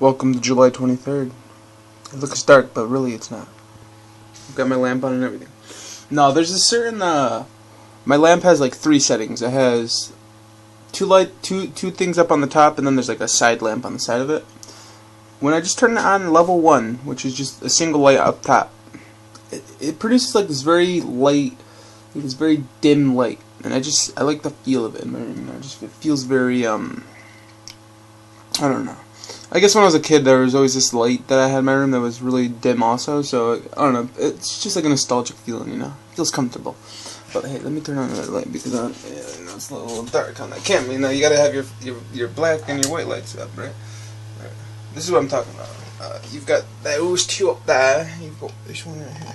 Welcome to July 23rd. It looks dark, but really it's not. I've got my lamp on and everything. No, there's a certain, my lamp has like 3 settings. It has two things up on the top, and then there's like a side lamp on the side of it. When I just turn it on level 1, which is just a single light up top, it produces like this very light, like this very dim light. And I like the feel of it in my room, you know, it feels very, I don't know. I guess when I was a kid, there was always this light that I had in my room that was really dim also, so, I don't know, it's just like a nostalgic feeling, you know? It feels comfortable. But hey, let me turn on that light, because it's a little dark on that camera, you know? You gotta have your black and your white lights up, right? This is what I'm talking about. You've got those two up there, you've got this one right here.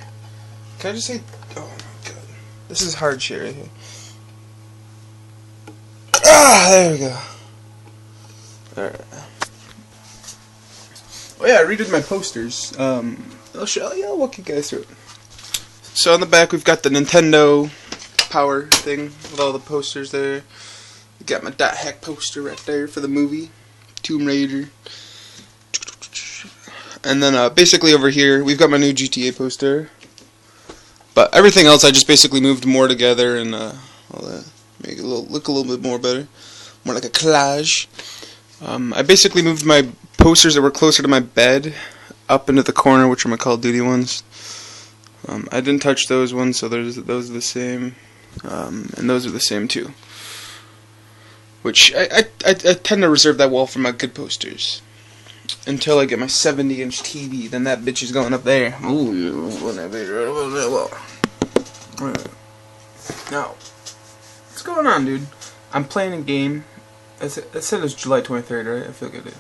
Can I just say, oh my god, this is hard shit right here. Ah, there we go. Alright. Oh yeah, I redid my posters. I'll walk you guys through it. So on the back we've got the Nintendo Power thing with all the posters there. We got my Dot Hack poster right there for the movie Tomb Raider. And then basically over here we've got my new GTA poster. But everything else I just basically moved more together and all that. Make it look a little bit more better. More like a collage. I basically moved my posters that were closer to my bed up into the corner, which are my Call of Duty ones. I didn't touch those ones, so those are the same. And those are the same too. Which I tend to reserve that wall for my good posters. Until I get my 70-inch TV, then that bitch is going up there. Ooh, that bitch right over that wall. Now, what's going on, dude? I'm playing a game. I said it was July 23rd, right? I feel like I did.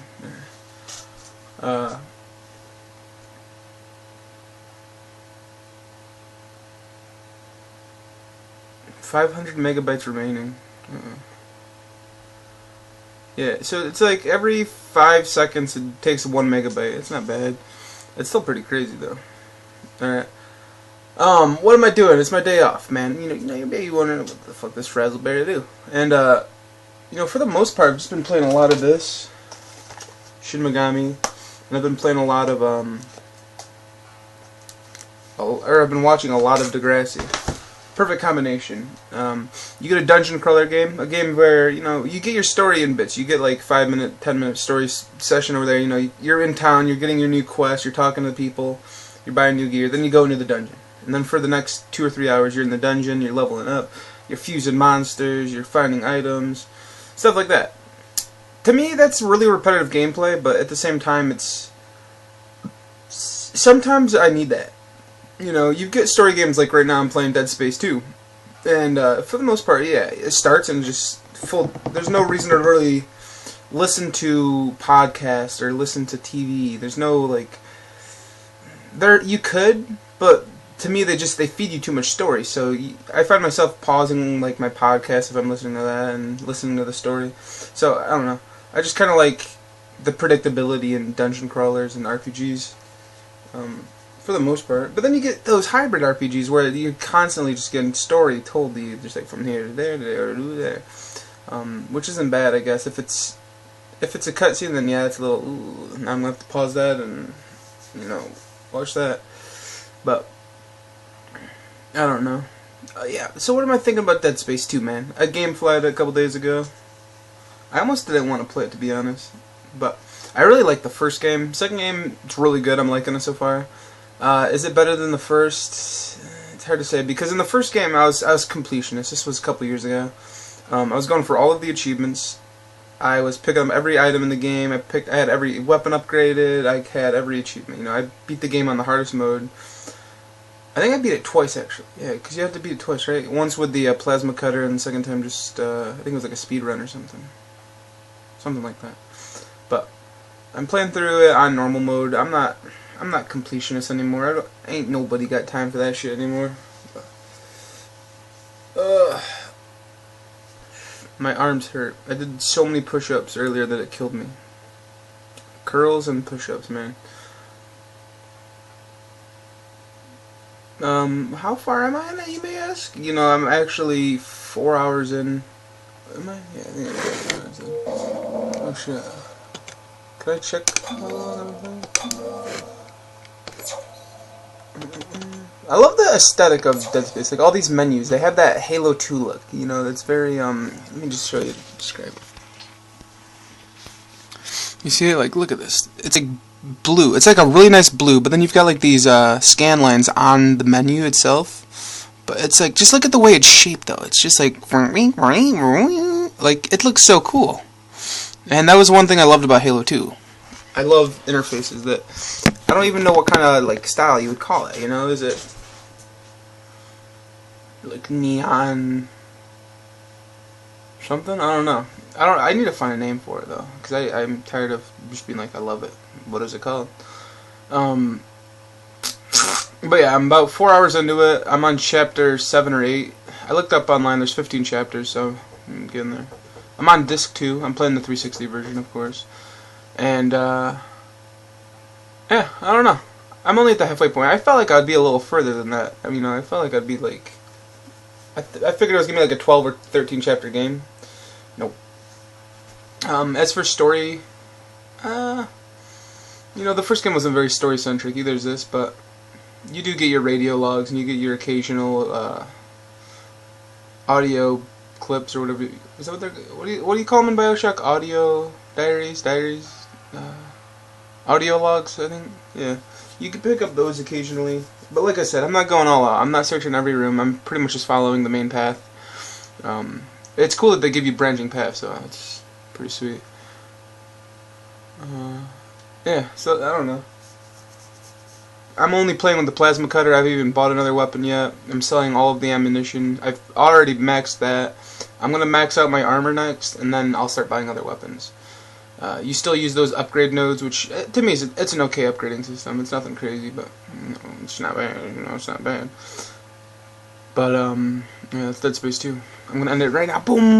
500 megabytes remaining. Yeah, so it's like every 5 seconds it takes 1 megabyte. It's not bad. It's still pretty crazy though. Alright. What am I doing? It's my day off, man. You know, you may be wondering what the fuck this Frazzlog do. And you know, for the most part, I've just been playing a lot of this Shin Megami, and I've been playing a lot of I've been watching a lot of Degrassi. Perfect combination. You get a dungeon crawler game, a game where, you know, you get your story in bits. You get like 5-minute, 10-minute story session over there. You know, you're in town, you're getting your new quest, you're talking to people, you're buying new gear, then you go into the dungeon. And then for the next 2 or 3 hours, you're in the dungeon, you're leveling up, you're fusing monsters, you're finding items, stuff like that. To me, that's really repetitive gameplay, but at the same time, sometimes I need that. You know, you get story games like right now I'm playing Dead Space 2. And for the most part, yeah, it starts and just there's no reason to really listen to podcasts or listen to TV. There's no, like, you could, but to me they feed you too much story. So I find myself pausing like my podcast if I'm listening to that and listening to the story. So I don't know. I just kind of like the predictability in dungeon crawlers and RPGs. For the most part. But then you get those hybrid RPGs where you're constantly just getting story told to you, just like from here to there, to there, to there. Which isn't bad, I guess. If it's a cutscene, then yeah, it's a little, ooh, now I'm gonna have to pause that and, you know, watch that. But I don't know. Yeah. So what am I thinking about Dead Space 2, man? I gameflied it a couple days ago. I almost didn't want to play it, to be honest, but I really like the first game. Second game, it's really good. I'm liking it so far. Is it better than the first? It's hard to say, because in the first game I was completionist. This was a couple years ago. I was going for all of the achievements. I was picking up every item in the game. I had every weapon upgraded. I had every achievement. You know, I beat the game on the hardest mode. I think I beat it twice, actually. Yeah, because you have to beat it twice, right? Once with the plasma cutter, and the second time just I think it was like a speed run or something like that. But I'm playing through it on normal mode. I'm not completionist anymore. Ain't nobody got time for that shit anymore. My arms hurt. I did so many push-ups earlier that it killed me. Curls and push-ups, man. How far am I in that, you may ask? You know, I'm actually 4 hours in. Am I? Yeah, I think I'm 4 hours in. Oh shit. Can I check? I love the aesthetic of Dead Space. Like all these menus, they have that Halo 2 look. You know, that's very Let me just show you, describe it. You see it? Like, look at this. It's like blue. It's like a really nice blue, but then you've got like these scan lines on the menu itself. But it's like, just look at the way it's shaped, though. It's just like it looks so cool. And that was one thing I loved about Halo 2. I love interfaces that I don't even know what kind of like style you would call it. You know, is it like neon something? I don't know. I need to find a name for it though, because I'm tired of just being like I love it. What is it called? But yeah, I'm about 4 hours into it. I'm on chapter 7 or 8. I looked up online. There's 15 chapters, so I'm getting there. I'm on disc 2. I'm playing the 360 version, of course. And yeah, I don't know. I'm only at the halfway point. I felt like I'd be a little further than that. I mean, I felt like I'd be like, I figured it was gonna be like a 12 or 13 chapter game. Nope. As for story, you know, the first game wasn't very story centric. Either is this, but you do get your radio logs and you get your occasional audio clips or whatever. Is that what they're? What do you call them in BioShock? Audio diaries, audio logs. I think. Yeah, you can pick up those occasionally. But like I said, I'm not going all out. I'm not searching every room. I'm pretty much just following the main path. It's cool that they give you branching paths, so it's pretty sweet. Yeah, so I don't know. I'm only playing with the plasma cutter. I haven't even bought another weapon yet. I'm selling all of the ammunition. I've already maxed that. I'm going to max out my armor next, and then I'll start buying other weapons. You still use those upgrade nodes, which to me it's an okay upgrading system. It's nothing crazy, but you know, it's not bad. You know, it's not bad. But yeah, that's Dead Space 2. I'm going to end it right now. Boom!